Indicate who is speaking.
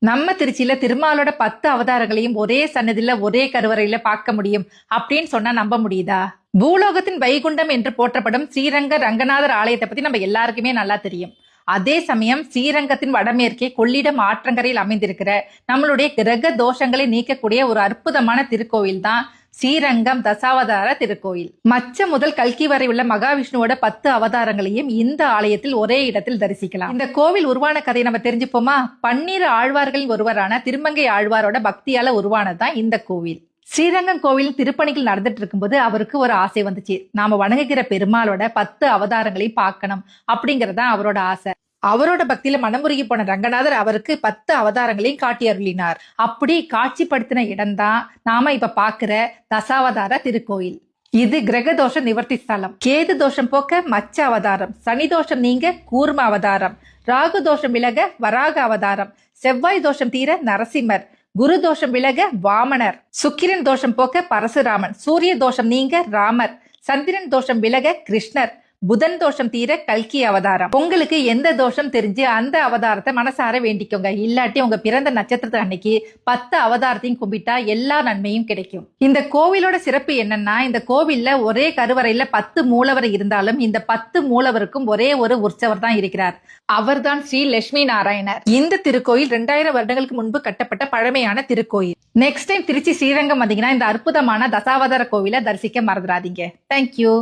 Speaker 1: நம்ம திருச்சியில திருமாலோட 10 அவதாரங்களையும் ஒரே சன்னதில ஒரே கருவறையில பார்க்க முடியும் அப்படின்னு சொன்னா நம்ப முடியுதா? பூலோகத்தின் வைகுண்டம் என்று போற்றப்படும் ஸ்ரீரங்க ரங்கநாதர் ஆலயத்தை பத்தி நம்ம எல்லாருக்குமே நல்லா தெரியும். அதே சமயம் ஸ்ரீரங்கத்தின் வடமேற்கே கொள்ளிடம் ஆற்றங்கரையில் அமைந்திருக்கிற நம்மளுடைய கிரக தோஷங்களை நீக்கக்கூடிய ஒரு அற்புதமான திருக்கோவில் தான் ஸ்ரீரங்கம் தசாவதார திருக்கோயில். மச்ச முதல் கல்கி வரை உள்ள மகாவிஷ்ணுவோட 10 அவதாரங்களையும் இந்த ஆலயத்தில் ஒரே இடத்தில் தரிசிக்கலாம். இந்த கோவில் உருவான கதையை நம்ம தெரிஞ்சுப்போமா? 12 ஆழ்வார்களின் ஒருவரான திருமங்கை ஆழ்வாரோட பக்தியால உருவானதுதான் இந்த கோவில். ஸ்ரீரங்கம் கோவில் திருப்பணிகள் நடந்துட்டு இருக்கும்போது அவருக்கு ஒரு ஆசை வந்துச்சு. நாம வணங்குகிற பெருமாளோட 10 அவதாரங்களையும் பார்க்கணும் அப்படிங்கறதா அவரோட ஆசை. அவரோட பக்தியில மனமுருகி போன ரங்கநாதர் அவருக்கு 10 அவதாரங்களையும் காட்டி அருளினார். அப்படி காட்சிப்படுத்தின இடம்தான் நாம இப்ப பாக்குற தசாவதார திருக்கோயில். இது கிரக தோஷ நிவர்த்தி ஸ்தலம். கேது தோஷம் போக்க மச்ச அவதாரம், சனி தோஷம் நீங்க கூர்ம அவதாரம், ராகு தோஷம் விலக வராக அவதாரம், செவ்வாய் தோஷம் தீர நரசிம்மர், குரு தோஷம் விலக வாமனர், சுக்கிரன் தோஷம் போக்க பரசுராமன், சூரிய தோஷம் நீங்க ராமர், சந்திரன் தோஷம் விலக கிருஷ்ணர், புதன் தோஷம் தீர கல்கி அவதாரம். உங்களுக்கு எந்த தோஷம் தெரிஞ்சு அந்த அவதாரத்தை மனசார வேண்டிக்கோங்க. இல்லாட்டி உங்க பிறந்த நட்சத்திரத்து அன்னைக்கு 10 அவதாரத்தையும் கும்பிட்டா எல்லா நன்மையும் கிடைக்கும். இந்த கோவிலோட சிறப்பு என்னன்னா, இந்த கோவில்ல ஒரே கருவறையில 10 மூலவர் இருந்தாலும் இந்த 10 மூலவருக்கும் ஒரே ஒரு உற்சவர் தான் இருக்கிறார். அவர்தான் ஸ்ரீ லட்சுமி நாராயணர். இந்த திருக்கோயில் 2000 வருடங்களுக்கு முன்பு கட்டப்பட்ட பழமையான திருக்கோயில். நெக்ஸ்ட் டைம் திருச்சி ஸ்ரீரங்கம் வந்தீங்கன்னா இந்த அற்புதமான தசாவதார கோவிலை தரிசிக்க மறந்துடாதீங்க. தேங்க்யூ.